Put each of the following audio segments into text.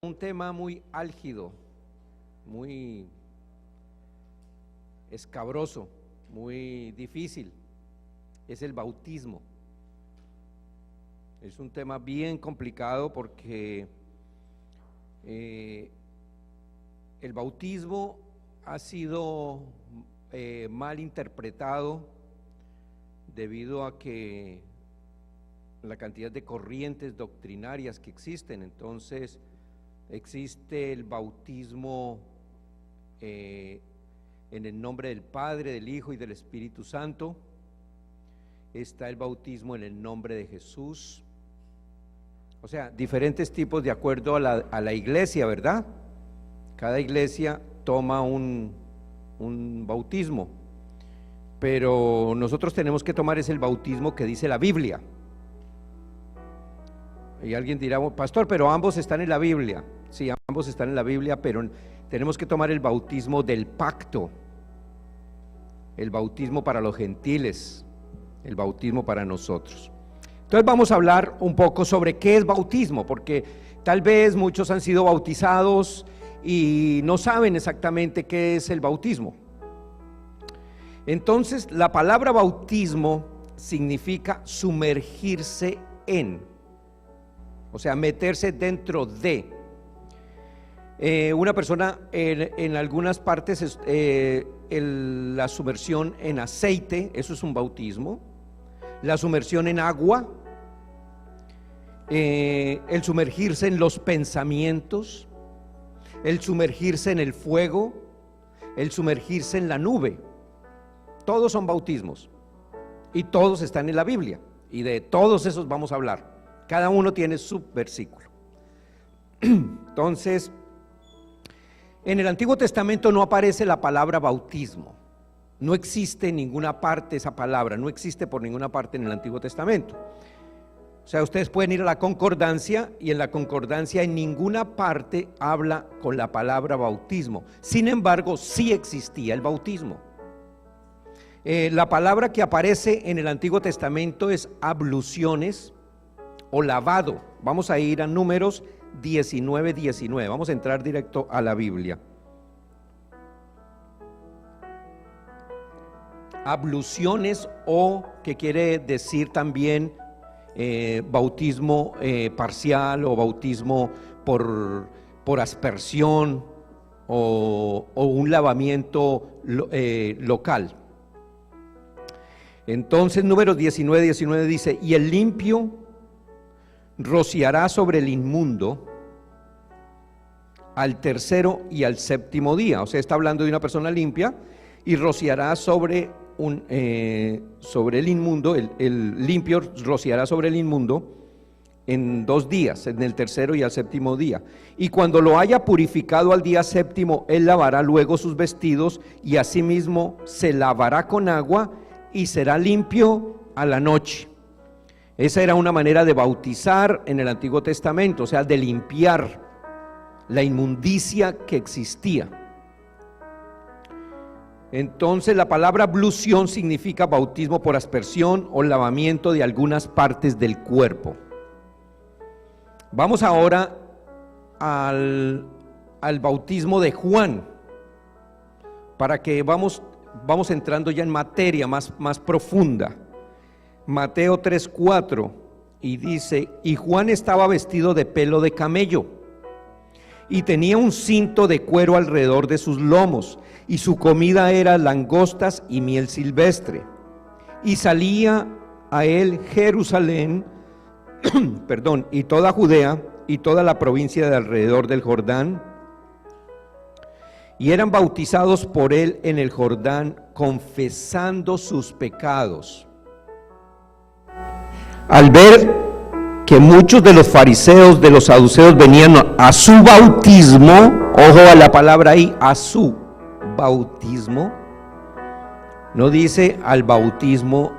Un tema muy álgido, muy escabroso, muy difícil, es el bautismo. Es un tema bien complicado porque el bautismo ha sido mal interpretado debido a que la cantidad de corrientes doctrinarias que existen. Entonces existe el bautismo en el nombre del Padre, del Hijo y del Espíritu Santo. Está el bautismo en el nombre de Jesús. O sea, diferentes tipos de acuerdo a la iglesia, ¿verdad? Cada iglesia toma un bautismo, pero nosotros tenemos que tomar el bautismo que dice la Biblia. Y alguien dirá, pastor, pero ambos están en la Biblia. Sí, ambos están en la Biblia, pero tenemos que tomar el bautismo del pacto, el bautismo para los gentiles, el bautismo para nosotros. Entonces vamos a hablar un poco sobre qué es bautismo, porque tal vez muchos han sido bautizados y no saben exactamente qué es el bautismo. Entonces la palabra bautismo significa sumergirse en, o sea, meterse dentro de. Una persona en algunas partes la sumersión en aceite, eso es un bautismo. La sumersión en agua, el sumergirse en los pensamientos, el sumergirse en el fuego, el sumergirse en la nube. Todos son bautismos y todos están en la Biblia, y de todos esos vamos a hablar. Cada uno tiene su versículo. Entonces, en el Antiguo Testamento no aparece la palabra bautismo. No existe en ninguna parte esa palabra, no existe por ninguna parte en el Antiguo Testamento. O sea, ustedes pueden ir a la concordancia y en la concordancia en ninguna parte habla con la palabra bautismo. Sin embargo, sí existía el bautismo. La palabra que aparece en el Antiguo Testamento es abluciones o lavado. Vamos a ir a Números 19:19. Vamos a entrar directo a la Biblia. Abluciones, o que quiere decir también bautismo parcial o bautismo por aspersión o un lavamiento local. Entonces Números 19:19 dice: y el limpio rociará sobre el inmundo al tercero y al séptimo día. O sea, está hablando de una persona limpia, y rociará sobre el inmundo, el limpio rociará sobre el inmundo en 2 días, en el tercero y al séptimo día. Y cuando lo haya purificado al día séptimo, él lavará luego sus vestidos, y asimismo se lavará con agua, y será limpio a la noche. Esa era una manera de bautizar en el Antiguo Testamento, o sea, de limpiar la inmundicia que existía. Entonces la palabra ablución significa bautismo por aspersión o lavamiento de algunas partes del cuerpo. Vamos ahora al bautismo de Juan, para que vamos entrando ya en materia más profunda. Mateo 3:4, y dice: y Juan estaba vestido de pelo de camello, y tenía un cinto de cuero alrededor de sus lomos, y su comida era langostas y miel silvestre. Y salía a él Jerusalén, y toda Judea y toda la provincia de alrededor del Jordán, y eran bautizados por él en el Jordán, confesando sus pecados. Al ver que muchos de los fariseos, de los saduceos, venían a su bautismo, ojo a la palabra ahí, a su bautismo, no dice al bautismo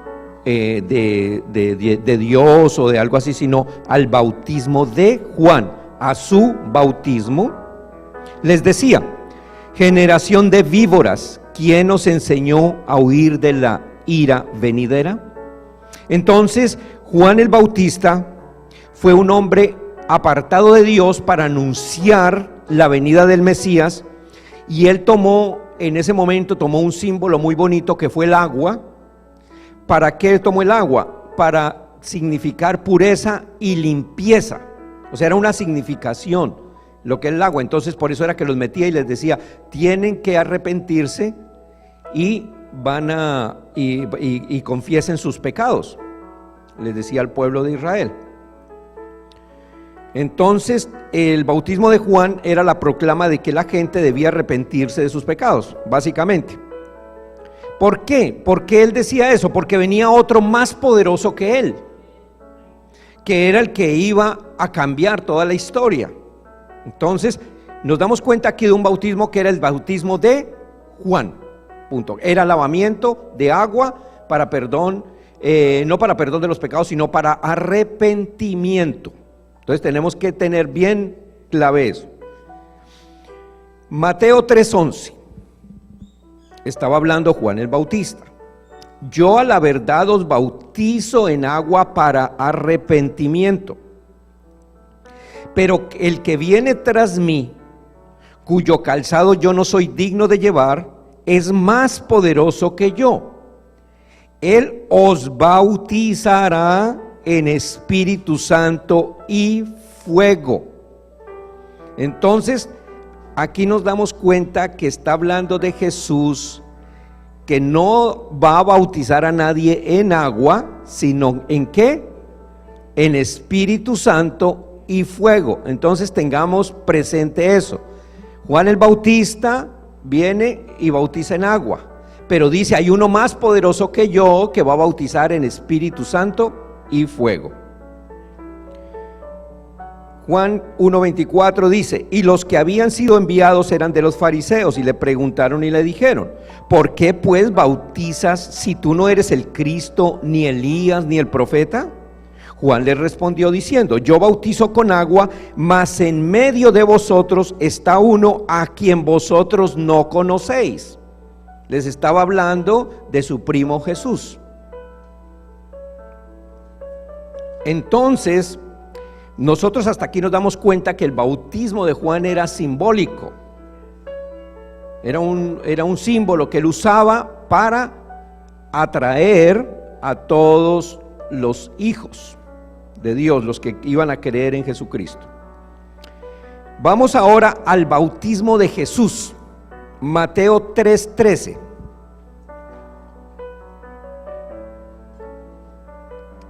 de Dios o de algo así, sino al bautismo de Juan, a su bautismo, les decía: generación de víboras, ¿quién os enseñó a huir de la ira venidera? Entonces Juan el Bautista fue un hombre apartado de Dios para anunciar la venida del Mesías, y él en ese momento tomó un símbolo muy bonito que fue el agua. ¿Para qué tomó el agua? Para significar pureza y limpieza. O sea, era una significación lo que es el agua. Entonces por eso era que los metía y les decía: tienen que arrepentirse y confiesen sus pecados, les decía al pueblo de Israel. Entonces el bautismo de Juan era la proclama de que la gente debía arrepentirse de sus pecados, básicamente. ¿Por qué? ¿Por qué él decía eso? Porque venía otro más poderoso que él, que era el que iba a cambiar toda la historia. Entonces nos damos cuenta aquí de un bautismo que era el bautismo de Juan, punto. Era lavamiento de agua para perdón, no para perdón de los pecados, sino para arrepentimiento. Entonces tenemos que tener bien clave eso. Mateo 3:11. Estaba hablando Juan el Bautista: yo a la verdad os bautizo en agua para arrepentimiento, pero el que viene tras mí, cuyo calzado yo no soy digno de llevar, es más poderoso que yo. Él os bautizará en Espíritu Santo y fuego. Entonces aquí nos damos cuenta que está hablando de Jesús, que no va a bautizar a nadie en agua, sino ¿en qué? En Espíritu Santo y fuego. Entonces tengamos presente eso. Juan el Bautista viene y bautiza en agua, pero dice: hay uno más poderoso que yo, que va a bautizar en Espíritu Santo y fuego. Juan 1:24 dice: y los que habían sido enviados eran de los fariseos, y le preguntaron y le dijeron: ¿por qué pues bautizas si tú no eres el Cristo, ni Elías, ni el profeta? Juan le respondió diciendo: yo bautizo con agua, mas en medio de vosotros está uno a quien vosotros no conocéis. Les estaba hablando de su primo Jesús. Entonces nosotros hasta aquí nos damos cuenta que el bautismo de Juan era simbólico, era un símbolo que él usaba para atraer a todos los hijos de Dios, los que iban a creer en Jesucristo. Vamos ahora al bautismo de Jesús, Mateo 3:13.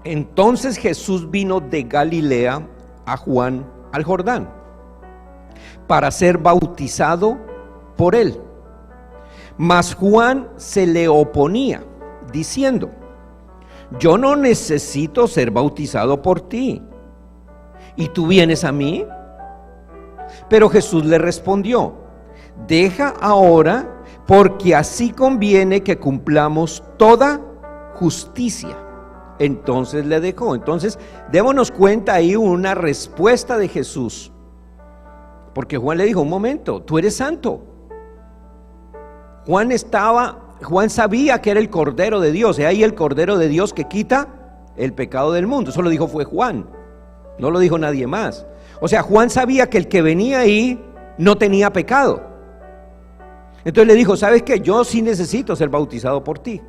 Entonces Jesús vino de Galilea a Juan al Jordán para ser bautizado por él. Mas Juan se le oponía, diciendo: yo no necesito ser bautizado por ti, ¿y tú vienes a mí? Pero Jesús le respondió: deja ahora, porque así conviene que cumplamos toda justicia. Entonces le dejó. Entonces démonos cuenta ahí una respuesta de Jesús, porque Juan le dijo: un momento, tú eres santo. Juan sabía que era el Cordero de Dios, y ahí el Cordero de Dios que quita el pecado del mundo. Eso lo dijo fue Juan, no lo dijo nadie más. O sea, Juan sabía que el que venía ahí no tenía pecado. Entonces le dijo: ¿sabes qué? Yo sí necesito ser bautizado por ti.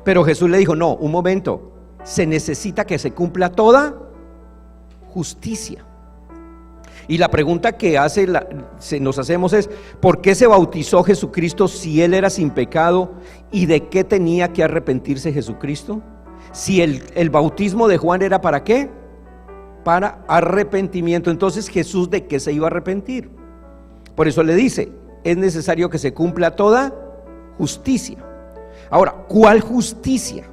Pero Jesús le dijo: no, un momento, se necesita que se cumpla toda justicia. Y la pregunta que nos hacemos es: ¿por qué se bautizó Jesucristo si él era sin pecado? ¿Y de qué tenía que arrepentirse Jesucristo? Si el bautismo de Juan era ¿para qué? Para arrepentimiento. Entonces Jesús, ¿de qué se iba a arrepentir? Por eso le dice: es necesario que se cumpla toda justicia. Ahora, ¿cuál justicia?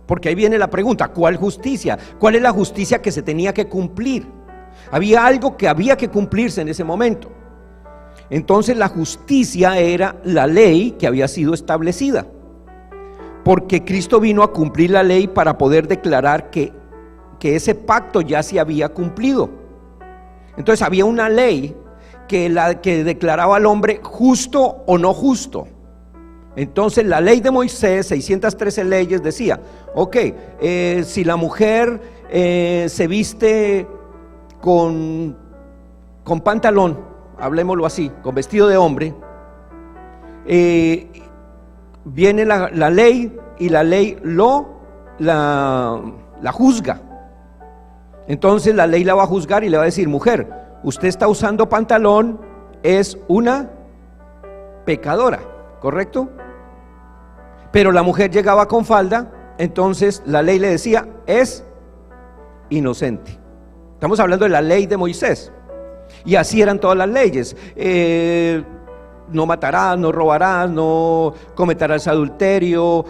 Porque ahí viene la pregunta: ¿cuál justicia? ¿Cuál es la justicia que se tenía que cumplir? Había algo que había que cumplirse en ese momento. Entonces la justicia era la ley que había sido establecida, porque Cristo vino a cumplir la ley para poder declarar que ese pacto ya se había cumplido. Entonces había una ley que declaraba al hombre justo o no justo. Entonces la ley de Moisés, 613 leyes, decía: ok, si la mujer se viste con pantalón, hablemoslo así, con vestido de hombre, viene la ley y la ley la juzga. Entonces la ley la va a juzgar y le va a decir: mujer, usted está usando pantalón, es una pecadora, ¿correcto? Pero la mujer llegaba con falda, entonces la ley le decía: es inocente. Estamos hablando de la ley de Moisés, y así eran todas las leyes. No matarás, no robarás, no cometerás adulterio.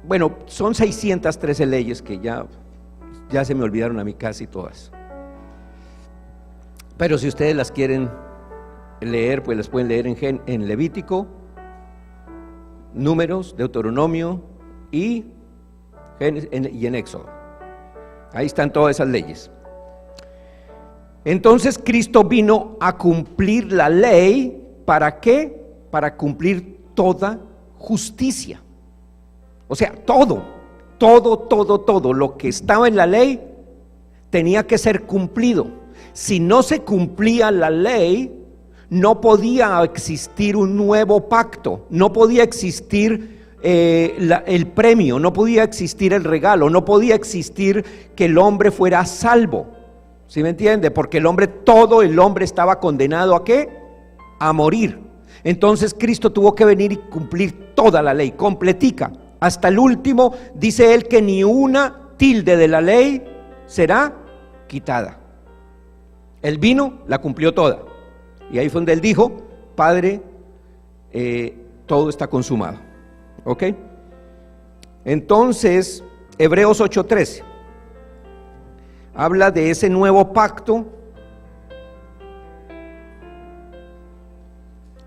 Bueno, son 613 leyes que ya se me olvidaron a mí casi todas. Pero si ustedes las quieren leer, pues las pueden leer en Levítico, Números, Deuteronomio y en Éxodo. Ahí están todas esas leyes. Entonces Cristo vino a cumplir la ley. ¿Para qué? Para cumplir toda justicia. O sea, todo lo que estaba en la ley tenía que ser cumplido. Si no se cumplía la ley, no podía existir un nuevo pacto, no podía existir el premio, no podía existir el regalo, no podía existir que el hombre fuera salvo. ¿Sí me entiende? Porque todo el hombre estaba condenado ¿a qué? A morir. Entonces Cristo tuvo que venir y cumplir toda la ley, completica. Hasta el último, dice él, que ni una tilde de la ley será quitada. Él vino, la cumplió toda. Y ahí fue donde él dijo: Padre, todo está consumado. ¿Ok? Entonces, Hebreos 8:13 habla de ese nuevo pacto,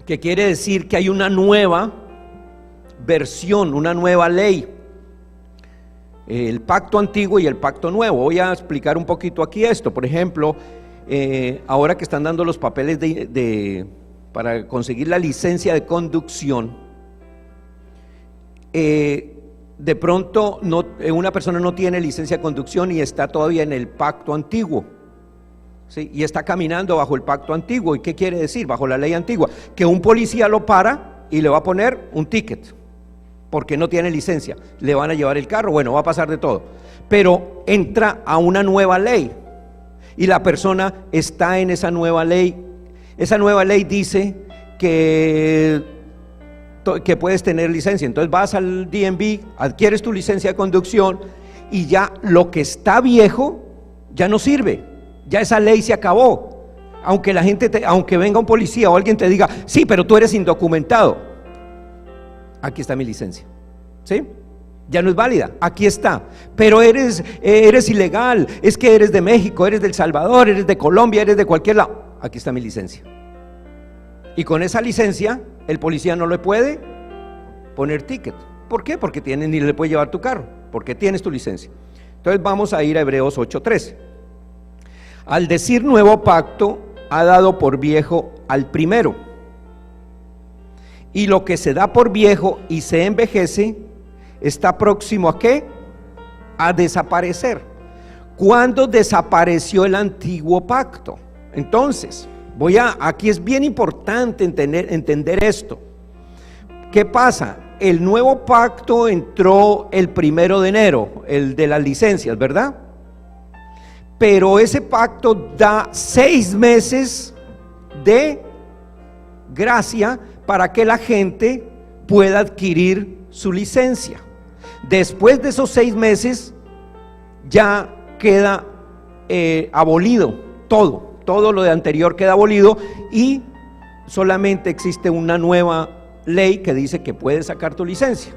que quiere decir que hay una nueva versión, una nueva ley. El pacto antiguo y el pacto nuevo. Voy a explicar un poquito aquí esto. Por ejemplo, ahora que están dando los papeles para conseguir la licencia de conducción, de pronto una persona no tiene licencia de conducción y está todavía en el pacto antiguo, ¿sí? Y está caminando bajo el pacto antiguo. ¿Y qué quiere decir? Bajo la ley antigua, que un policía lo para y le va a poner un ticket porque no tiene licencia, le van a llevar el carro, bueno, va a pasar de todo, pero entra a una nueva ley y la persona está en esa nueva ley. Esa nueva ley dice que puedes tener licencia. Entonces vas al DMV, adquieres tu licencia de conducción y ya lo que está viejo ya no sirve, ya esa ley se acabó. Aunque aunque venga un policía o alguien te diga: sí, pero tú eres indocumentado, aquí está mi licencia, ¿sí? Ya no es válida, aquí está. Pero eres ilegal, es que eres de México, eres de El Salvador, eres de Colombia, eres de cualquier lado, aquí está mi licencia. Y con esa licencia el policía no le puede poner ticket. ¿Por qué? Porque ni le puede llevar tu carro, porque tienes tu licencia. Entonces vamos a ir a Hebreos 8:13. Al decir nuevo pacto, ha dado por viejo al primero, y lo que se da por viejo y se envejece está próximo ¿a qué? A desaparecer. ¿Cuándo desapareció el antiguo pacto? Entonces, aquí es bien importante entender esto. ¿Qué pasa? El nuevo pacto entró el 1 de enero, el de las licencias, ¿verdad? Pero ese pacto da 6 meses de gracia para que la gente pueda adquirir su licencia. Después de esos 6 meses ya queda abolido todo lo de anterior queda abolido y solamente existe una nueva ley que dice que puedes sacar tu licencia.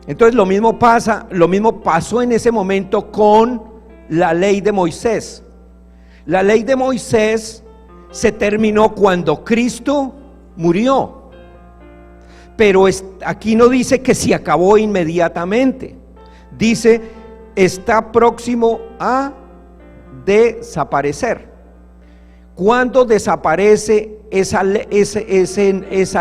Entonces lo mismo pasó en ese momento con la ley de Moisés. La ley de Moisés se terminó cuando Cristo murió, pero aquí no dice que se acabó inmediatamente, dice está próximo a desaparecer. ¿Cuándo desaparece esa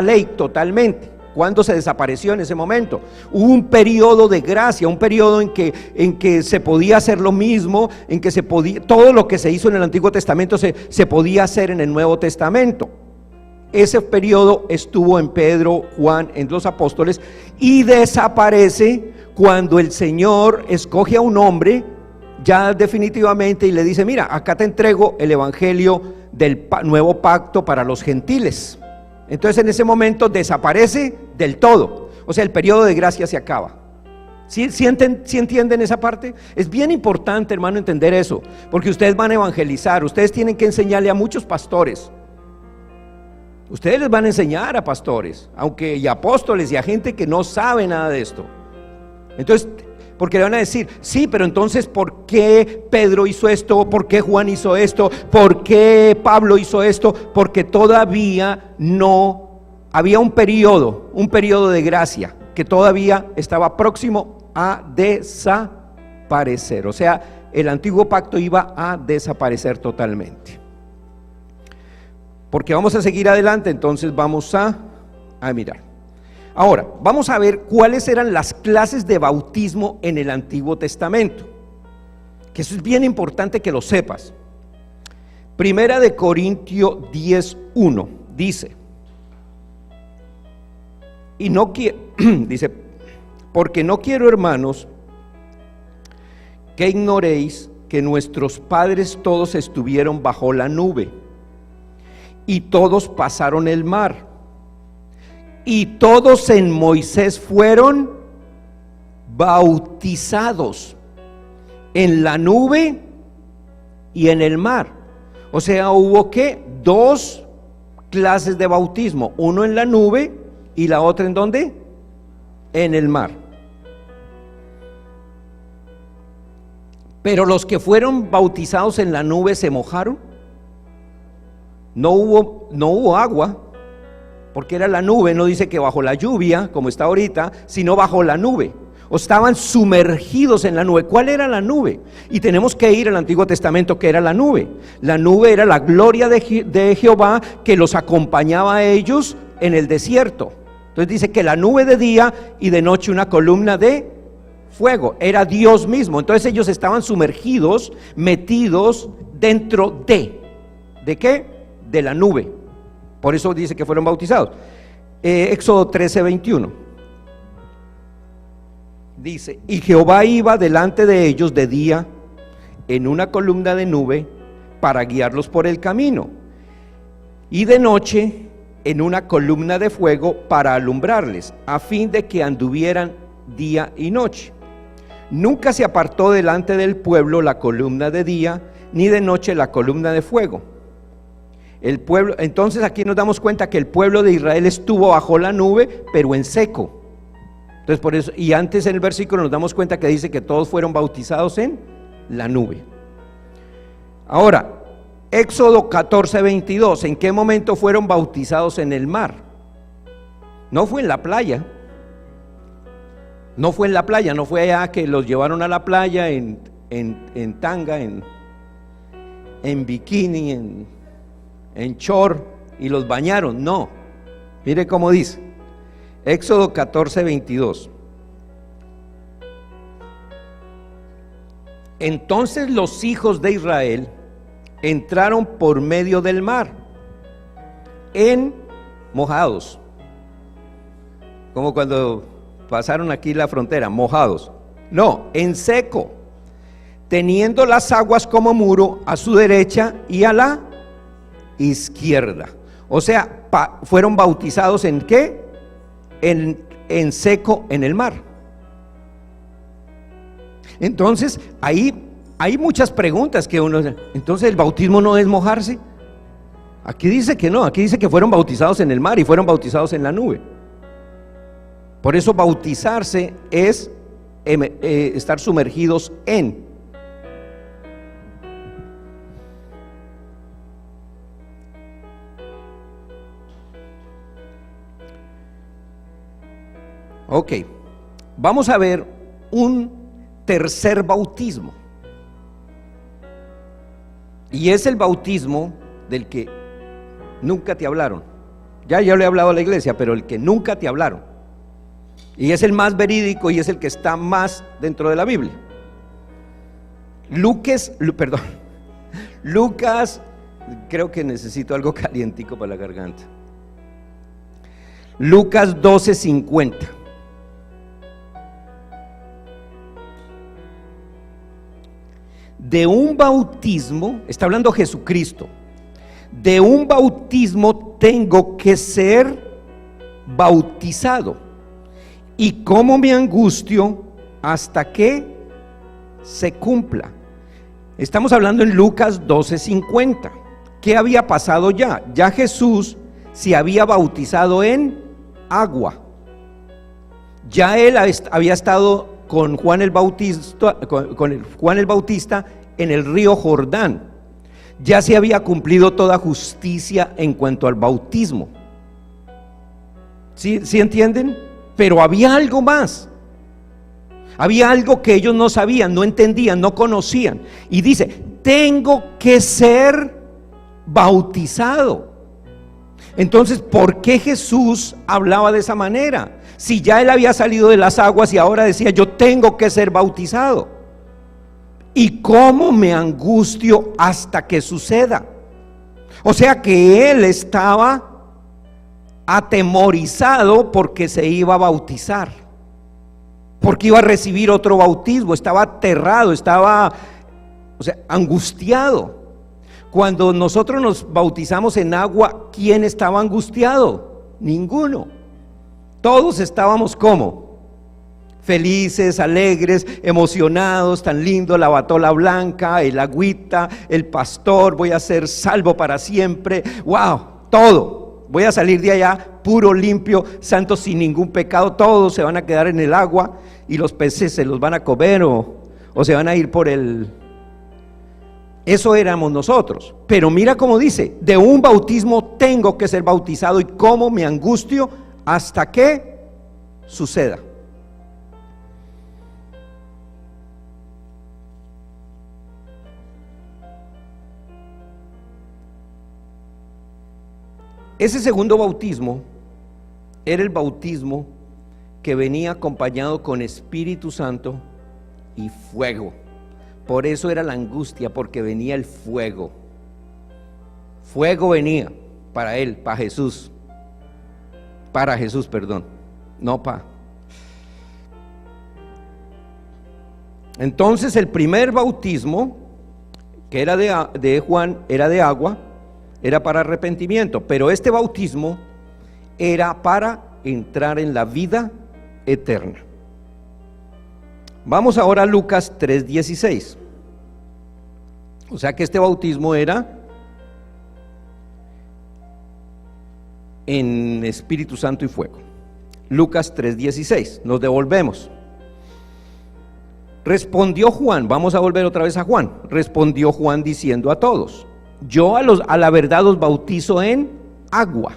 ley totalmente? ¿Cuándo se desapareció en ese momento? Hubo un periodo de gracia, un periodo en que se podía hacer lo mismo, en que todo lo que se hizo en el Antiguo Testamento se podía hacer en el Nuevo Testamento. Ese periodo estuvo en Pedro, Juan, en los apóstoles, y desaparece cuando el Señor escoge a un hombre ya definitivamente y le dice: mira, acá te entrego el evangelio del nuevo pacto para los gentiles. Entonces en ese momento desaparece del todo, o sea, el periodo de gracia se acaba. ¿Sí entienden esa parte? Es bien importante, hermano, entender eso, porque ustedes van a evangelizar, ustedes tienen que enseñarle a muchos pastores. Ustedes les van a enseñar a pastores, y apóstoles y a gente que no sabe nada de esto. Entonces, porque le van a decir: sí, pero entonces ¿por qué Pedro hizo esto? ¿Por qué Juan hizo esto? ¿Por qué Pablo hizo esto? Porque todavía no había un periodo de gracia que todavía estaba próximo a desaparecer. O sea, el antiguo pacto iba a desaparecer totalmente. Porque vamos a seguir adelante, entonces vamos a mirar. Ahora, vamos a ver cuáles eran las clases de bautismo en el Antiguo Testamento, que eso es bien importante que lo sepas. Primera de Corintios 10:1 dice, dice: porque no quiero, hermanos, que ignoréis que nuestros padres todos estuvieron bajo la nube, y todos pasaron el mar, y todos en Moisés fueron bautizados en la nube y en el mar. O sea, hubo dos clases de bautismo, uno en la nube y la otra ¿en dónde? En el mar. Pero los que fueron bautizados en la nube se mojaron. No hubo agua, porque era la nube. No dice que bajo la lluvia, como está ahorita, sino bajo la nube. O estaban sumergidos en la nube. ¿Cuál era la nube? Y tenemos que ir al Antiguo Testamento. ¿Qué era la nube? La nube era la gloria de Jehová que los acompañaba a ellos en el desierto. Entonces dice que la nube de día y de noche una columna de fuego. Era Dios mismo. Entonces ellos estaban sumergidos, metidos dentro ¿de qué? De la nube. Por eso dice que fueron bautizados. Éxodo 13:21 dice: y Jehová iba delante de ellos de día en una columna de nube para guiarlos por el camino, y de noche en una columna de fuego para alumbrarles, a fin de que anduvieran día y noche. Nunca se apartó delante del pueblo la columna de día, ni de noche la columna de fuego. El pueblo, entonces aquí nos damos cuenta que el pueblo de Israel estuvo bajo la nube, pero en seco. Entonces por eso, y antes en el versículo nos damos cuenta que dice que todos fueron bautizados en la nube. Ahora, Éxodo 14:22, ¿en qué momento fueron bautizados en el mar? No fue en la playa. No fue en la playa, no fue allá que los llevaron a la playa en tanga, en bikini, en short y los bañaron. No, mire cómo dice Éxodo 14:22. Entonces los hijos de Israel entraron por medio del mar en mojados, como cuando pasaron aquí la frontera, mojados. No, en seco, teniendo las aguas como muro a su derecha y a la izquierda. O sea, fueron bautizados ¿en qué? En seco, en el mar. Entonces ahí hay muchas preguntas que uno, entonces el bautismo no es mojarse. Aquí dice que no, aquí dice que fueron bautizados en el mar y fueron bautizados en la nube. Por eso bautizarse es estar sumergidos en. Ok, vamos a ver un tercer bautismo, y es el bautismo del que nunca te hablaron, Ya le he hablado a la iglesia, pero el que nunca te hablaron. Y es el más verídico y es el que está más dentro de la Biblia. Lucas, creo que necesito algo calientico para la garganta. Lucas 12:50. De un bautismo, está hablando Jesucristo, de un bautismo tengo que ser bautizado, y cómo me angustio hasta que se cumpla. Estamos hablando en Lucas 12:50. ¿Qué había pasado ya? Ya Jesús se había bautizado en agua. Ya él había estado con Juan el Bautista, Juan el Bautista en el río Jordán. Ya se había cumplido toda justicia en cuanto al bautismo. ¿Sí entienden? Pero había algo más. Había algo que ellos no sabían, no entendían, no conocían. Y dice, tengo que ser bautizado. Entonces, ¿por qué Jesús hablaba de esa manera? Si ya él había salido de las aguas y ahora decía, yo tengo que ser bautizado. ¿Y cómo me angustio hasta que suceda? O sea que él estaba atemorizado porque se iba a bautizar, porque iba a recibir otro bautismo. Estaba aterrado, estaba, angustiado. Cuando nosotros nos bautizamos en agua, ¿quién estaba angustiado? Ninguno. Todos estábamos ¿cómo? Felices, alegres, emocionados, tan lindo, la batola blanca, el agüita, el pastor, voy a ser salvo para siempre. ¡Wow! Todo. Voy a salir de allá puro, limpio, santo, sin ningún pecado. Todos se van a quedar en el agua y los peces se los van a comer o se van a ir por el... Eso éramos nosotros. Pero mira cómo dice, de un bautismo tengo que ser bautizado, y cómo me angustio hasta que suceda. Ese segundo bautismo era el bautismo que venía acompañado con Espíritu Santo y fuego. Por eso era la angustia, porque venía el fuego. Fuego venía para él, para Jesús. Para Jesús, perdón. No para. Entonces el primer bautismo, que era de Juan, era de agua, era para arrepentimiento. Pero este bautismo era para entrar en la vida eterna. Vamos ahora a Lucas 3:16. O sea que este bautismo era en Espíritu Santo y fuego. Lucas 3:16, nos devolvemos. Respondió Juan, vamos a volver otra vez a Juan. Respondió Juan diciendo a todos: yo a la verdad os bautizo en agua,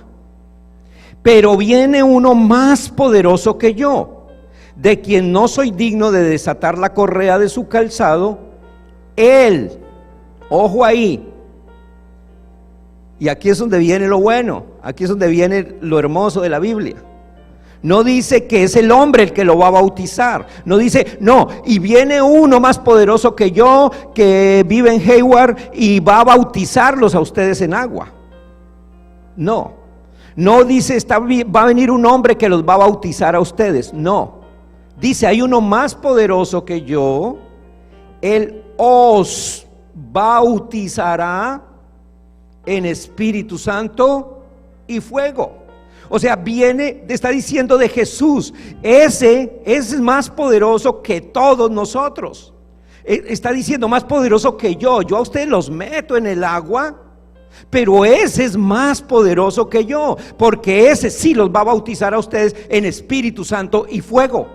pero viene uno más poderoso que yo, de quien no soy digno de desatar la correa de su calzado. Él, ojo ahí, y aquí es donde viene lo bueno, aquí es donde viene lo hermoso de la Biblia. No dice que es el hombre el que lo va a bautizar, no dice, no, y viene uno más poderoso que yo, que vive en Hayward, y va a bautizarlos a ustedes en agua. No dice, va a venir un hombre que los va a bautizar a ustedes, no. Dice, hay uno más poderoso que yo, él os bautizará en Espíritu Santo y fuego. O sea, está diciendo de Jesús, ese es más poderoso que todos nosotros. Está diciendo, más poderoso que yo a ustedes los meto en el agua, pero ese es más poderoso que yo, porque ese sí los va a bautizar a ustedes en Espíritu Santo y fuego.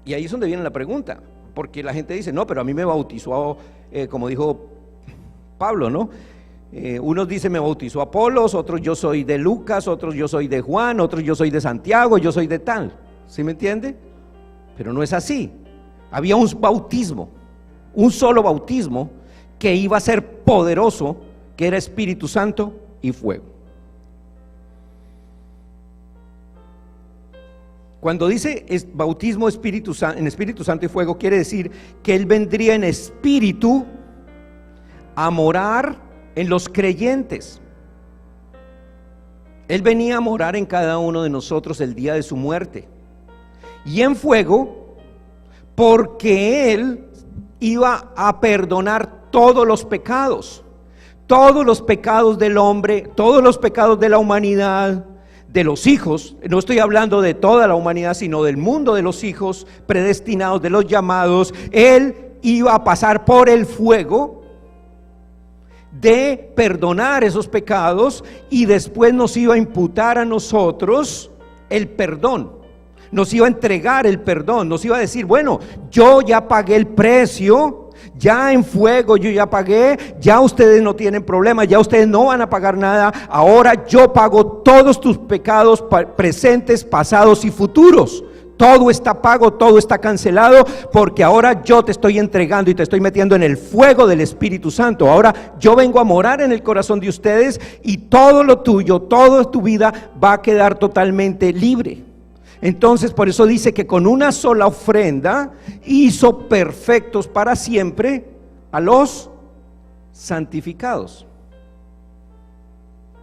Y ahí es donde viene la pregunta, porque la gente dice, no, pero a mí me bautizó, como dijo Pablo, ¿no? Unos dicen me bautizó Apolos, otros yo soy de Lucas, otros yo soy de Juan, otros yo soy de Santiago, yo soy de tal. ¿Sí me entiende? Pero no es así. Había un bautismo, un solo bautismo que iba a ser poderoso, que era Espíritu Santo y fuego. Cuando dice bautismo en Espíritu Santo y fuego, quiere decir que Él vendría en espíritu a morar en los creyentes. Él venía a morar en cada uno de nosotros el día de su muerte. Y en fuego, porque Él iba a perdonar todos los pecados del hombre, todos los pecados de la humanidad, de los hijos. No estoy hablando de toda la humanidad, sino del mundo de los hijos predestinados, de los llamados. Él iba a pasar por el fuego de perdonar esos pecados y después nos iba a imputar a nosotros el perdón, nos iba a entregar el perdón, nos iba a decir: bueno, yo ya pagué el precio, ya en fuego yo ya pagué, ya ustedes no tienen problema, ya ustedes no van a pagar nada, ahora yo pago todos tus pecados presentes, pasados y futuros. Todo está pago, todo está cancelado, porque ahora yo te estoy entregando y te estoy metiendo en el fuego del Espíritu Santo. Ahora yo vengo a morar en el corazón de ustedes y todo lo tuyo, toda tu vida va a quedar totalmente libre. Entonces, por eso dice que con una sola ofrenda hizo perfectos para siempre a los santificados.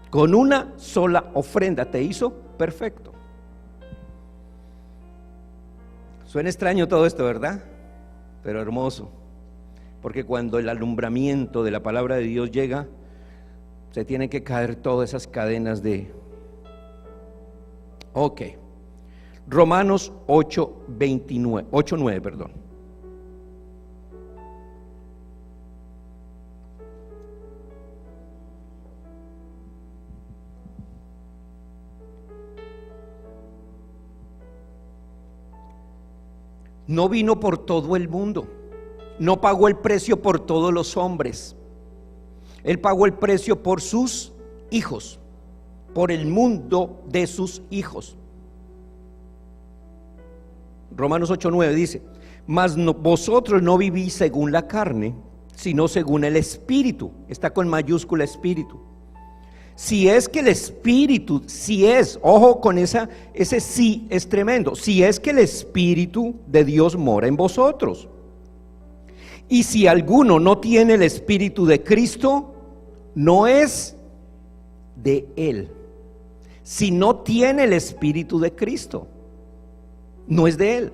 Con una sola ofrenda te hizo perfecto. Suena extraño todo esto, ¿verdad? Pero hermoso, porque cuando el alumbramiento de la palabra de Dios llega, se tienen que caer todas esas cadenas de... Ok, Romanos 8:9, perdón. No vino por todo el mundo, no pagó el precio por todos los hombres. Él pagó el precio por sus hijos, por el mundo de sus hijos. Romanos 8:9 dice: mas vosotros no vivís según la carne, sino según el Espíritu. Está con mayúscula Espíritu. Si es que el Espíritu, ojo con ese sí es tremendo, si es que el Espíritu de Dios mora en vosotros. Y si alguno no tiene el Espíritu de Cristo, no es de Él. Si no tiene el Espíritu de Cristo, no es de Él.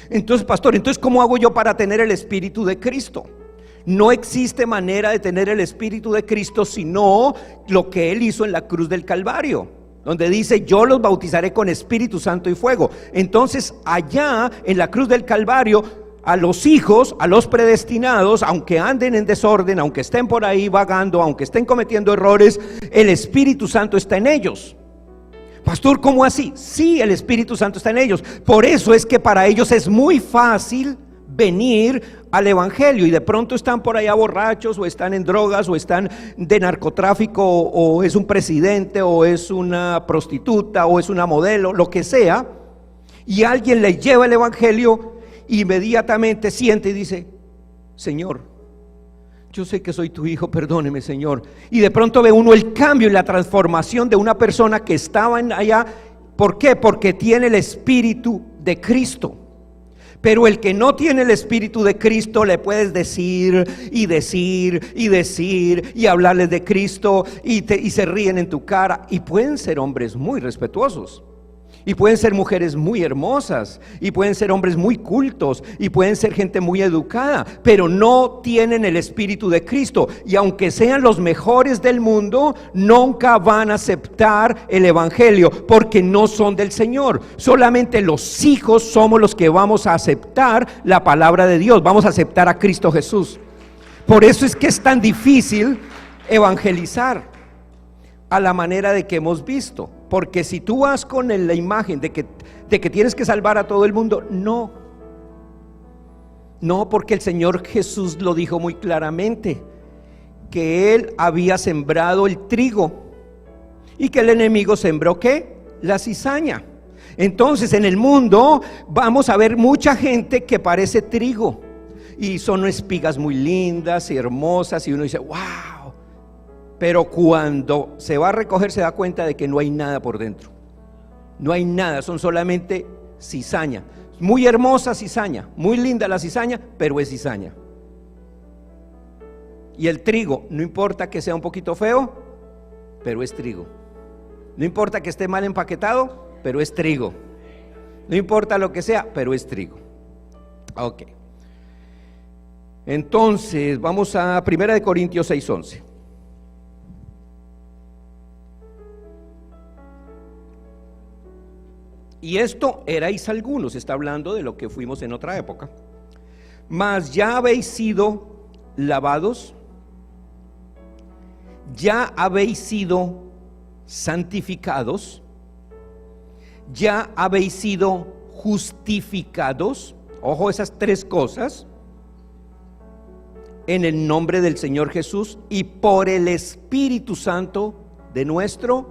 Entonces, pastor, ¿cómo hago yo para tener el Espíritu de Cristo? No existe manera de tener el Espíritu de Cristo sino lo que Él hizo en la cruz del Calvario, donde dice: yo los bautizaré con Espíritu Santo y fuego. Entonces allá en la cruz del Calvario, a los hijos, a los predestinados, aunque anden en desorden, aunque estén por ahí vagando, aunque estén cometiendo errores, el Espíritu Santo está en ellos. Pastor, ¿cómo así? Sí, el Espíritu Santo está en ellos. Por eso es que para ellos es muy fácil venir al evangelio, y de pronto están por allá borrachos, o están en drogas, o están de narcotráfico, o es un presidente, o es una prostituta, o es una modelo, lo que sea, y alguien le lleva el evangelio, inmediatamente siente y dice: Señor, yo sé que soy tu hijo, perdóneme, Señor. Y de pronto ve uno el cambio y la transformación de una persona que estaba allá. ¿Por qué? Porque tiene el Espíritu de Cristo. Pero el que no tiene el Espíritu de Cristo, le puedes decir y decir y decir y hablarles de Cristo, y se ríen en tu cara, y pueden ser hombres muy respetuosos, y pueden ser mujeres muy hermosas, y pueden ser hombres muy cultos, y pueden ser gente muy educada, pero no tienen el Espíritu de Cristo. Y aunque sean los mejores del mundo, nunca van a aceptar el evangelio, porque no son del Señor. Solamente los hijos somos los que vamos a aceptar la palabra de Dios, vamos a aceptar a Cristo Jesús. Por eso es que es tan difícil evangelizar a la manera de que hemos visto, porque si tú vas con la imagen de que tienes que salvar a todo el mundo, no, porque el Señor Jesús lo dijo muy claramente, que Él había sembrado el trigo y que el enemigo sembró ¿qué? La cizaña. Entonces en el mundo vamos a ver mucha gente que parece trigo, y son espigas muy lindas y hermosas, y uno dice: wow. pero cuando se va a recoger se da cuenta de que no hay nada por dentro. No hay nada, son solamente cizaña. Muy hermosa cizaña, muy linda la cizaña, pero es cizaña. Y el trigo, no importa que sea un poquito feo, pero es trigo. No importa que esté mal empaquetado, pero es trigo. No importa lo que sea, pero es trigo. Ok. Entonces, vamos a 1 Corintios 6:11. Y esto erais algunos, está hablando de lo que fuimos en otra época. Mas ya habéis sido lavados, ya habéis sido santificados, ya habéis sido justificados, ojo esas tres cosas, en el nombre del Señor Jesús y por el Espíritu Santo de nuestro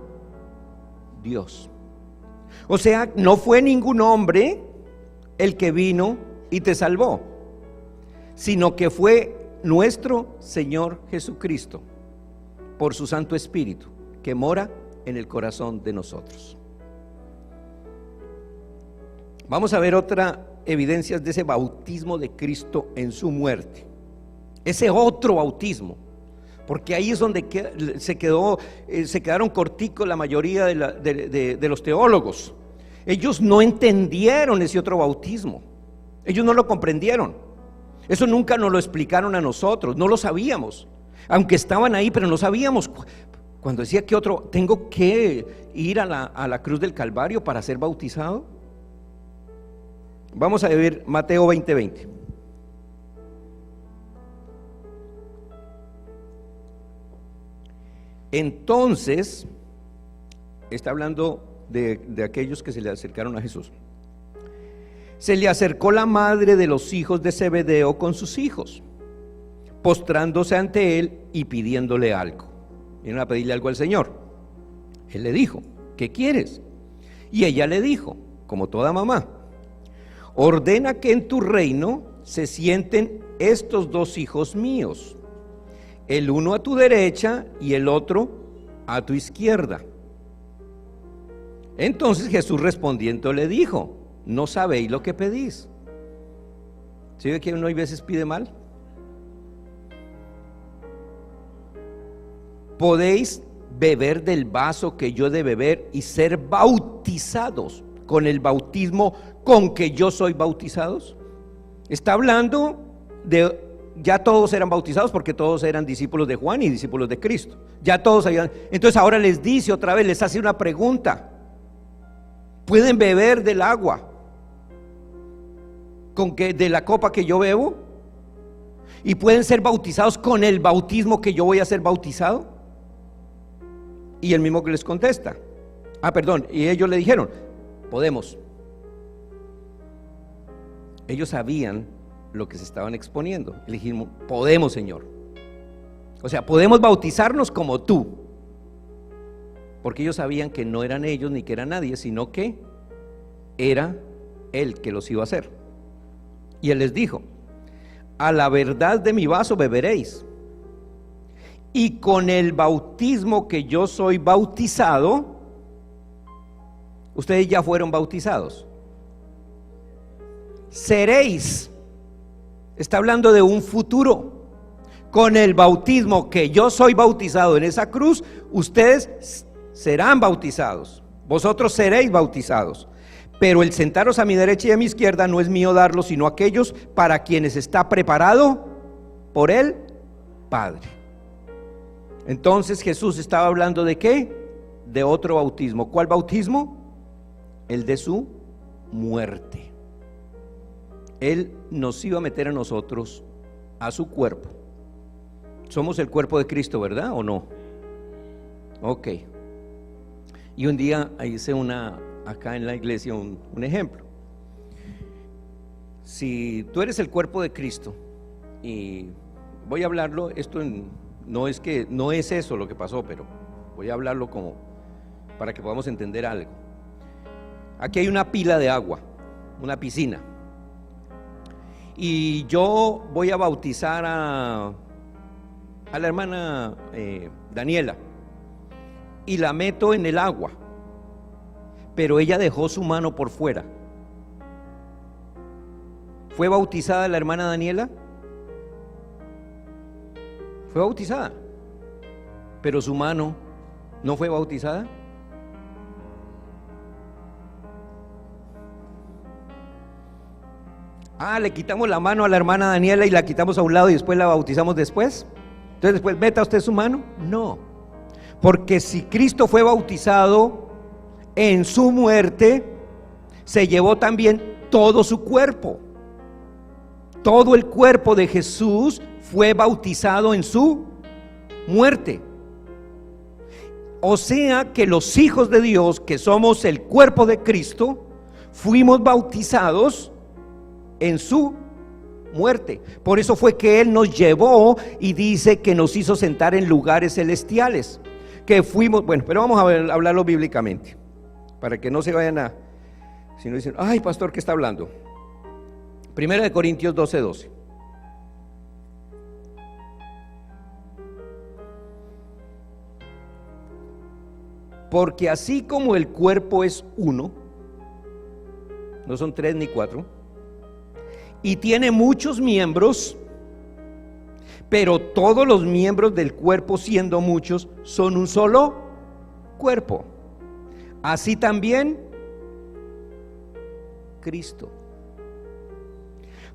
Dios. O sea, no fue ningún hombre el que vino y te salvó, sino que fue nuestro Señor Jesucristo, por su Santo Espíritu, que mora en el corazón de nosotros. Vamos a ver otra evidencia de ese bautismo de Cristo en su muerte. Ese otro bautismo, porque ahí es donde se quedaron corticos la mayoría de los teólogos. Ellos no entendieron ese otro bautismo, ellos no lo comprendieron. Eso nunca nos lo explicaron a nosotros, no lo sabíamos, aunque estaban ahí, pero no sabíamos. Cuando decía que otro, tengo que ir a la cruz del Calvario para ser bautizado. Vamos a ver Mateo 20:20. Entonces, está hablando de aquellos que se le acercaron a Jesús. Se le acercó la madre de los hijos de Zebedeo con sus hijos, postrándose ante él y pidiéndole algo. Vinieron a pedirle algo al Señor. Él le dijo: ¿qué quieres? Y ella le dijo, como toda mamá: ordena que en tu reino se sienten estos dos hijos míos, el uno a tu derecha y el otro a tu izquierda. Entonces Jesús respondiendo le dijo: no sabéis lo que pedís. ¿Sí ve que uno a veces pide mal? ¿Podéis beber del vaso que yo he de beber y ser bautizados con el bautismo con que yo soy bautizados? Está hablando de, ya todos eran bautizados porque todos eran discípulos de Juan y discípulos de Cristo. Ya todos habían. Entonces ahora les dice otra vez, les hace una pregunta: ¿pueden beber del agua de la copa que yo bebo? ¿Y pueden ser bautizados con el bautismo que yo voy a ser bautizado? Y el mismo que les contesta, y ellos le dijeron: podemos. Ellos sabían lo que se estaban exponiendo. Le dijimos: podemos, Señor. O sea, podemos bautizarnos como tú. Porque ellos sabían que no eran ellos ni que era nadie, sino que era Él que los iba a hacer. Y Él les dijo: a la verdad de mi vaso beberéis, y con el bautismo que yo soy bautizado, ustedes ya fueron bautizados, seréis. Está hablando de un futuro. Con el bautismo que yo soy bautizado en esa cruz, ustedes serán bautizados, vosotros seréis bautizados. Pero el sentaros a mi derecha y a mi izquierda no es mío darlo, sino aquellos para quienes está preparado por el Padre. Entonces Jesús estaba hablando ¿de qué? De otro bautismo. ¿Cuál bautismo? El de su muerte. Él nos iba a meter a nosotros a su cuerpo. Somos el cuerpo de Cristo, ¿verdad o no? Ok. Y un día hice acá en la iglesia un ejemplo. Si tú eres el cuerpo de Cristo, y voy a hablarlo, no es eso lo que pasó, pero voy a hablarlo como para que podamos entender algo. Aquí hay una pila de agua, una piscina, y yo voy a bautizar a la hermana Daniela y la meto en el agua, pero ella dejó su mano por fuera. ¿Fue bautizada la hermana Daniela? Fue bautizada, pero su mano no fue bautizada. Le quitamos la mano a la hermana Daniela y la quitamos a un lado y después la bautizamos después. Entonces después meta usted su mano. No, porque si Cristo fue bautizado en su muerte, se llevó también todo su cuerpo. Todo el cuerpo de Jesús fue bautizado en su muerte. O sea que los hijos de Dios, que somos el cuerpo de Cristo, fuimos bautizados en su muerte. Por eso fue que Él nos llevó y dice que nos hizo sentar en lugares celestiales. Que fuimos, bueno, pero vamos a hablarlo bíblicamente, para que no se vayan si no dicen, ay pastor, ¿qué está hablando? Primera de Corintios 12:12. Porque así como el cuerpo es uno, no son 3 ni 4, y tiene muchos miembros, pero todos los miembros del cuerpo, siendo muchos, son un solo cuerpo. Así también Cristo.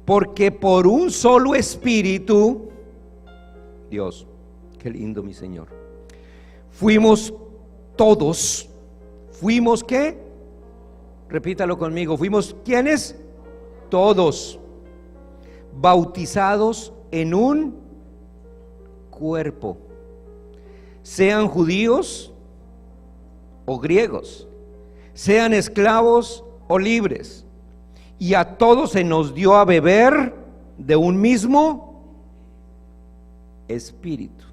Porque por un solo espíritu, Dios, qué lindo mi Señor, fuimos todos, fuimos ¿qué? Repítalo conmigo, fuimos ¿quiénes? Todos bautizados en un cuerpo, sean judíos o griegos, sean esclavos o libres, y a todos se nos dio a beber de un mismo espíritu.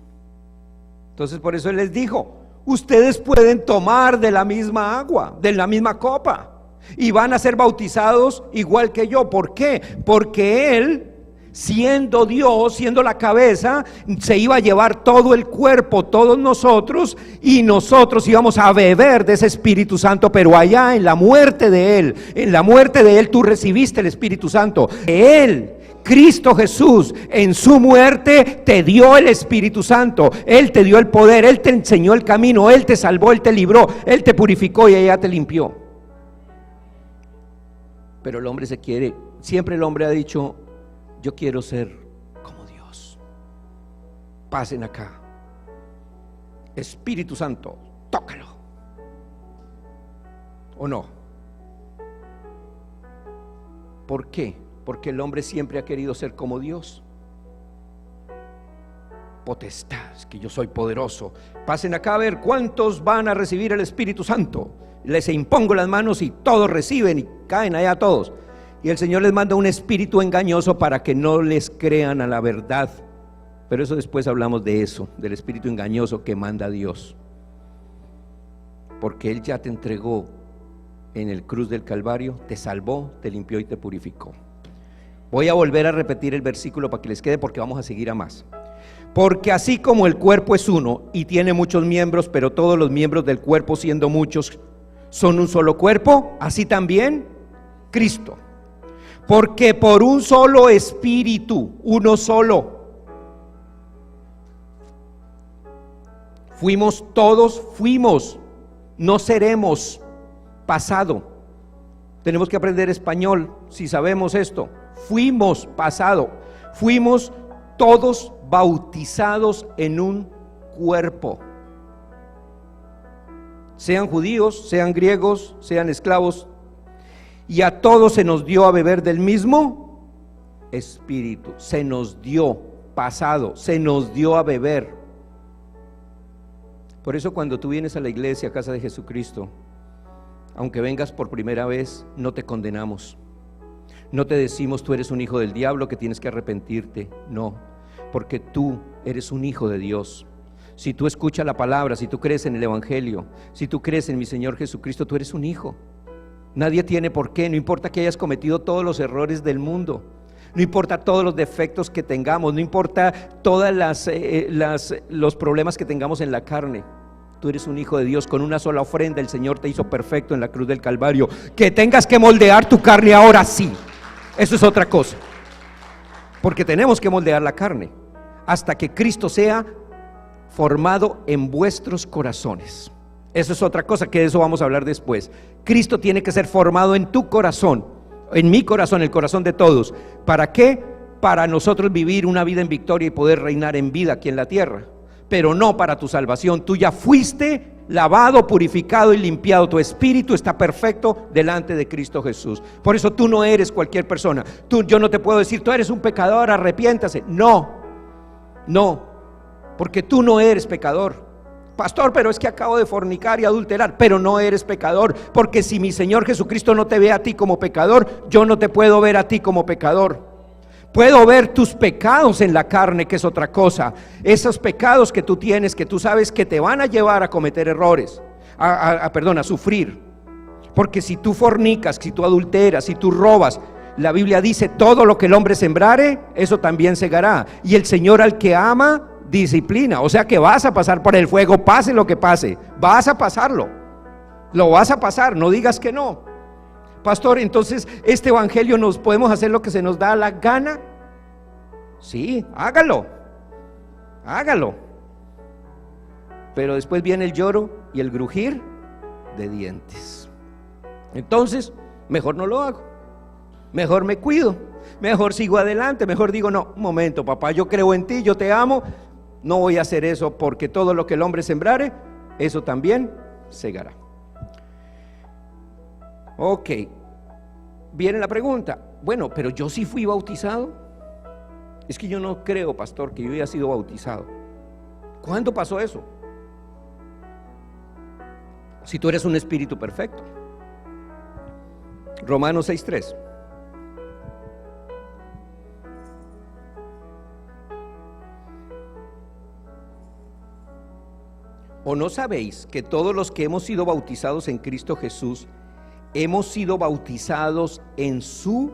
Entonces por eso Él les dijo, ustedes pueden tomar de la misma agua, de la misma copa, y van a ser bautizados igual que yo. ¿Por qué? Porque Él, siendo Dios, siendo la cabeza, se iba a llevar todo el cuerpo, todos nosotros, y nosotros íbamos a beber de ese Espíritu Santo. Pero allá en la muerte de Él tú recibiste el Espíritu Santo. Él, Cristo Jesús, en su muerte te dio el Espíritu Santo. Él te dio el poder, Él te enseñó el camino, Él te salvó, Él te libró, Él te purificó y ella te limpió. Pero el hombre siempre el hombre ha dicho, yo quiero ser como Dios. Pasen acá, Espíritu Santo, tócalo. ¿O no? ¿Por qué? Porque el hombre siempre ha querido ser como Dios. Potestad, es que yo soy poderoso. Pasen acá a ver cuántos van a recibir el Espíritu Santo. Les impongo las manos y todos reciben y caen allá todos. Y el Señor les manda un espíritu engañoso para que no les crean a la verdad. Pero eso después hablamos de eso, del espíritu engañoso que manda Dios. Porque Él ya te entregó en el cruz del Calvario, te salvó, te limpió y te purificó. Voy a volver a repetir el versículo para que les quede, porque vamos a seguir a más. Porque así como el cuerpo es uno y tiene muchos miembros, pero todos los miembros del cuerpo, siendo muchos, son un solo cuerpo, así también Cristo. Porque por un solo espíritu, uno solo, fuimos, no seremos, pasado. Tenemos que aprender español si sabemos esto. Fuimos, pasado, fuimos todos bautizados en un cuerpo. Sean judíos, sean griegos, sean esclavos, y a todos se nos dio a beber del mismo espíritu. Se nos dio, pasado, se nos dio a beber. Por eso cuando tú vienes a la iglesia, a casa de Jesucristo, aunque vengas por primera vez, no te condenamos. No te decimos tú eres un hijo del diablo que tienes que arrepentirte. No, porque tú eres un hijo de Dios. Si tú escuchas la palabra, si tú crees en el evangelio, si tú crees en mi Señor Jesucristo, tú eres un hijo. Nadie tiene por qué, no importa que hayas cometido todos los errores del mundo. No importa todos los defectos que tengamos, no importa todos los problemas que tengamos en la carne. Tú eres un hijo de Dios. Con una sola ofrenda el Señor te hizo perfecto en la cruz del Calvario. Que tengas que moldear tu carne ahora, sí, eso es otra cosa, porque tenemos que moldear la carne hasta que Cristo sea formado en vuestros corazones. Eso es otra cosa, que de eso vamos a hablar después. Cristo tiene que ser formado en tu corazón, en mi corazón, el corazón de todos. ¿Para qué? Para nosotros vivir una vida en victoria y poder reinar en vida aquí en la tierra, pero no para tu salvación. Tú ya fuiste lavado, purificado y limpiado. Tu espíritu está perfecto delante de Cristo Jesús. Por eso tú no eres cualquier persona. Yo no te puedo decir, tú eres un pecador, arrepiéntase. No, porque tú no eres pecador. Pastor, pero es que acabo de fornicar y adulterar. Pero no eres pecador, porque si mi Señor Jesucristo no te ve a ti como pecador, yo no te puedo ver a ti como pecador. Puedo ver tus pecados en la carne, que es otra cosa. Esos pecados que tú tienes, que tú sabes que te van a llevar a cometer errores, a sufrir. Porque si tú fornicas, si tú adulteras, si tú robas, la Biblia dice, todo lo que el hombre sembrare, eso también segará. Y el Señor al que ama, disciplina. O sea que vas a pasar por el fuego, pase lo que pase, vas a pasarlo, lo vas a pasar, no digas que no. Pastor, entonces este evangelio nos podemos hacer lo que se nos da la gana. Sí, hágalo, pero después viene el lloro y el grujir de dientes. Entonces mejor no lo hago, mejor me cuido, mejor sigo adelante, mejor digo, no, un momento, papá, yo creo en ti, yo te amo, no voy a hacer eso, porque todo lo que el hombre sembrare, eso también segará. Ok, viene la pregunta, bueno, pero yo sí fui bautizado. Es que yo no creo, pastor, que yo haya sido bautizado. ¿Cuándo pasó eso? Si tú eres un espíritu perfecto. Romanos 6:3. ¿O no sabéis que todos los que hemos sido bautizados en Cristo Jesús hemos sido bautizados en su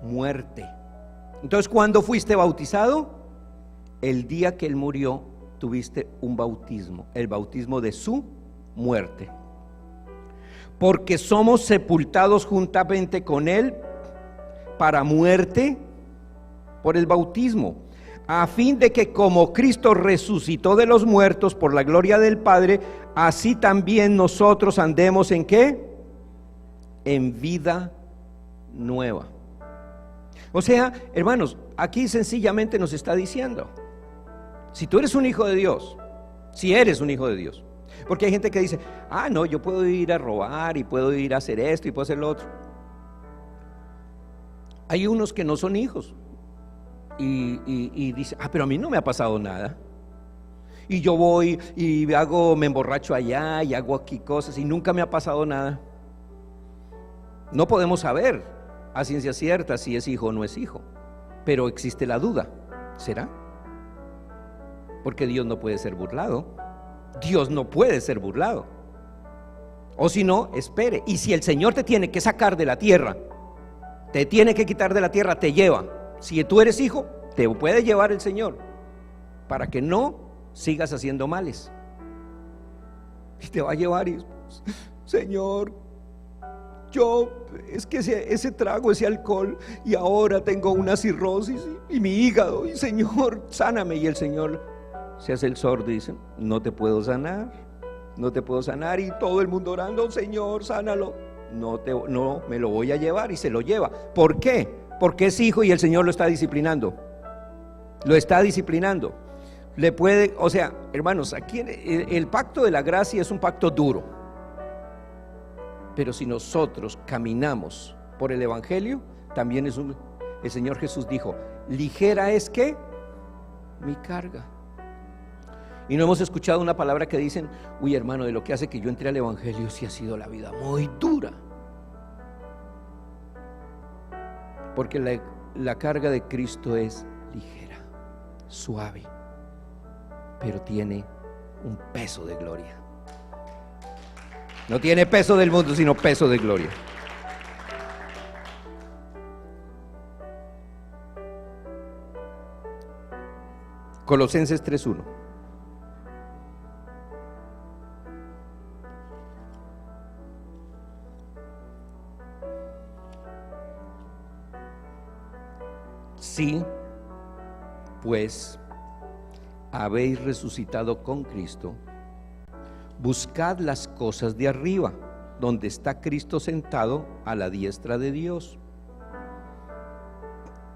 muerte? Entonces, ¿cuándo fuiste bautizado? El día que Él murió, tuviste un bautismo, el bautismo de su muerte. Porque somos sepultados juntamente con Él para muerte por el bautismo, a fin de que como Cristo resucitó de los muertos por la gloria del Padre, así también nosotros andemos ¿en qué? En vida nueva. O sea, hermanos, aquí sencillamente nos está diciendo, si tú eres un hijo de Dios, si eres un hijo de Dios, porque hay gente que dice, no, yo puedo ir a robar y puedo ir a hacer esto y puedo hacer lo otro. Hay unos que no son hijos y dicen, pero a mí no me ha pasado nada. Y yo voy y me emborracho allá y hago aquí cosas y nunca me ha pasado nada. No podemos saber a ciencia cierta si es hijo o no es hijo, pero existe la duda. ¿Será? Porque Dios no puede ser burlado. Dios no puede ser burlado. O si no, espere. Y si el Señor te tiene que sacar de la tierra, te tiene que quitar de la tierra, te lleva. Si tú eres hijo, te puede llevar el Señor para que no sigas haciendo males. Y te va a llevar y, Señor, es que ese trago, ese alcohol, y ahora tengo una cirrosis y mi hígado, y Señor, sáname. Y el Señor se hace el sordo y dice, no te puedo sanar, y todo el mundo orando, Señor, sánalo. No, me lo voy a llevar, y se lo lleva. ¿Por qué? Porque es hijo y el Señor lo está disciplinando. O sea, hermanos, aquí el pacto de la gracia es un pacto duro. Pero si nosotros caminamos por el evangelio, también el Señor Jesús dijo, ligera es ¿qué? Mi carga. Y no hemos escuchado una palabra que dicen, uy, hermano, de lo que hace que yo entré al evangelio sí ha sido la vida muy dura. Porque la carga de Cristo es ligera, suave, pero tiene un peso de gloria. No tiene peso del mundo, sino peso de gloria. Colosenses 3:1. Sí, pues habéis resucitado con Cristo, buscad las cosas de arriba, donde está Cristo sentado a la diestra de Dios.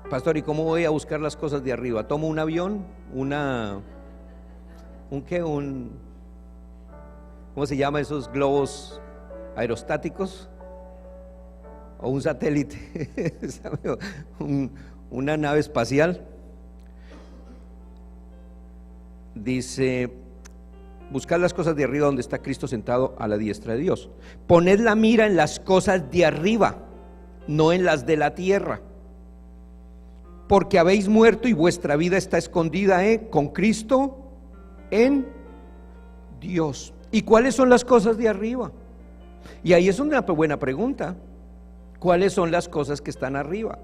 Pastor, ¿y cómo voy a buscar las cosas de arriba? ¿Tomo un avión? ¿Cómo se llama esos globos aerostáticos? ¿O un satélite? Una nave espacial. Dice: buscad las cosas de arriba, donde está Cristo sentado a la diestra de Dios. Poned la mira en las cosas de arriba, no en las de la tierra, porque habéis muerto y vuestra vida está escondida con Cristo en Dios. ¿Y cuáles son las cosas de arriba? Y ahí es una buena pregunta. ¿Cuáles son las cosas que están arriba?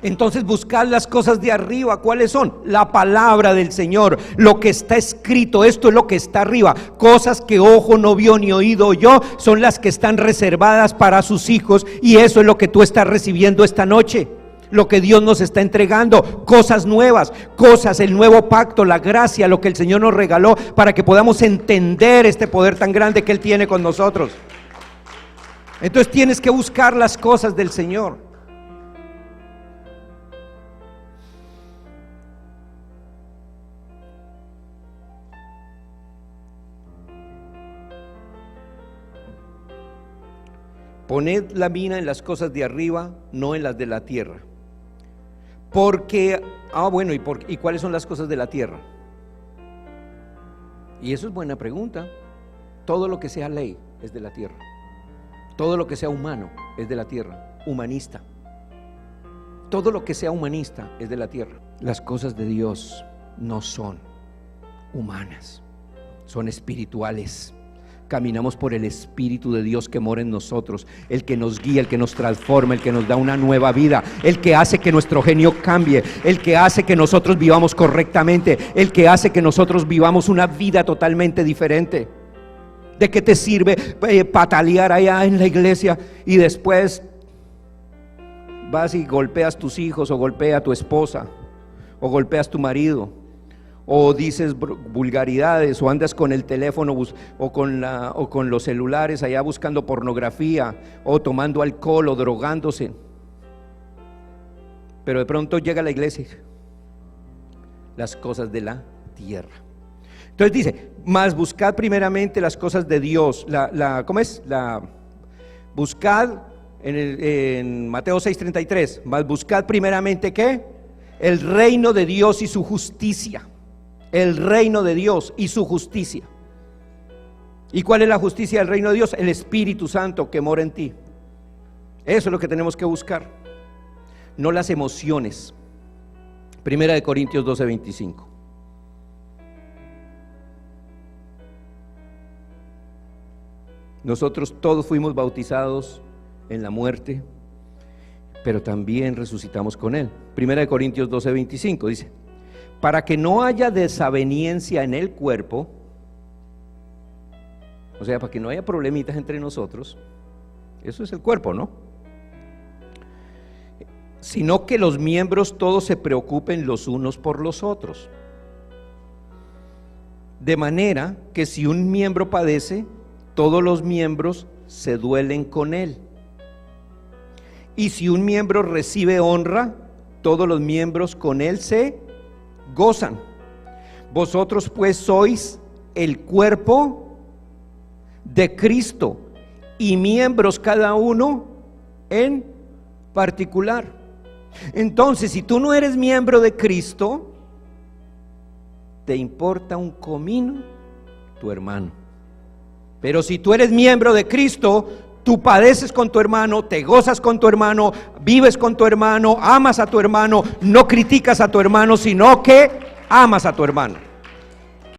Entonces buscad las cosas de arriba. ¿Cuáles son? La palabra del Señor, lo que está escrito. Esto es lo que está arriba. Cosas que ojo no vio ni oído oyó, son las que están reservadas para sus hijos. Y eso es lo que tú estás recibiendo esta noche, lo que Dios nos está entregando. Cosas nuevas, cosas, el nuevo pacto, la gracia, lo que el Señor nos regaló, para que podamos entender este poder tan grande que Él tiene con nosotros. Entonces tienes que buscar las cosas del Señor. Poned la mira en las cosas de arriba, no en las de la tierra. Porque, ¿y cuáles son las cosas de la tierra? Y eso es buena pregunta. Todo lo que sea ley es de la tierra. Todo lo que sea humano es de la tierra, humanista. Todo lo que sea humanista es de la tierra. Las cosas de Dios no son humanas, son espirituales. Caminamos por el Espíritu de Dios que mora en nosotros, el que nos guía, el que nos transforma, el que nos da una nueva vida, el que hace que nuestro genio cambie, el que hace que nosotros vivamos correctamente, el que hace que nosotros vivamos una vida totalmente diferente. ¿De qué te sirve patalear allá en la iglesia y después vas y golpeas tus hijos, o golpeas a tu esposa, o golpeas a tu marido, o dices vulgaridades, o andas con el teléfono o con los celulares allá buscando pornografía, o tomando alcohol, o drogándose? Pero de pronto llega a la iglesia, las cosas de la tierra. Entonces dice: mas buscad primeramente las cosas de Dios. Buscad en Mateo 6:33, mas buscad primeramente ¿qué? El reino de Dios y su justicia. El reino de Dios y su justicia. ¿Y cuál es la justicia del reino de Dios? El Espíritu Santo que mora en ti. Eso es lo que tenemos que buscar, no las emociones. Primera de Corintios 12:25. Nosotros todos fuimos bautizados en la muerte, pero también resucitamos con Él. Primera de Corintios 12:25 dice: para que no haya desaveniencia en el cuerpo, o sea, para que no haya problemitas entre nosotros. Eso es el cuerpo, ¿no? Sino que los miembros todos se preocupen los unos por los otros. De manera que si un miembro padece, todos los miembros se duelen con él. Y si un miembro recibe honra, todos los miembros con él se gozan. Vosotros pues sois el cuerpo de Cristo, y miembros cada uno en particular. Entonces, si tú no eres miembro de Cristo, te importa un comino tu hermano. Pero si tú eres miembro de Cristo, tú padeces con tu hermano, te gozas con tu hermano, vives con tu hermano, amas a tu hermano, no criticas a tu hermano, sino que amas a tu hermano.